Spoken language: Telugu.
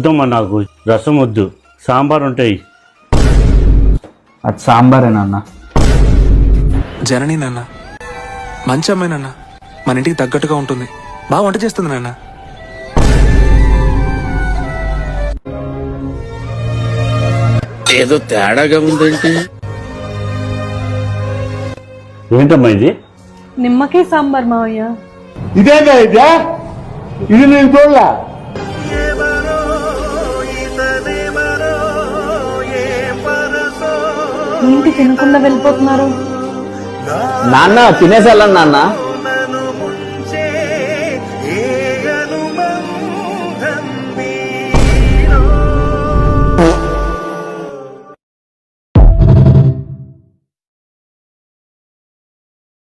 వద్దమ్మా, నాకు రసం వద్దు, సాంబార్ ఉంటాయి. అది సాంబారే నాన్న. జనని నాన్న మంచి అమ్మాయి నాన్న, మన ఇంటికి తగ్గట్టుగా ఉంటుంది, బాగా వంట చేస్తుంది నాన్న. ఏదో తేడాగా ఉందేంటి? ఏంటమ్మా ఇది? నిమ్మకాయ సాంబార్ మావయ్య. ఇదేగా ఇదే, ఇది నేను చూడలే. ఏంటి తినకుండా వెళ్ళిపోతున్నారు? నాన్న తినేసి వెళ్ళండి నాన్న.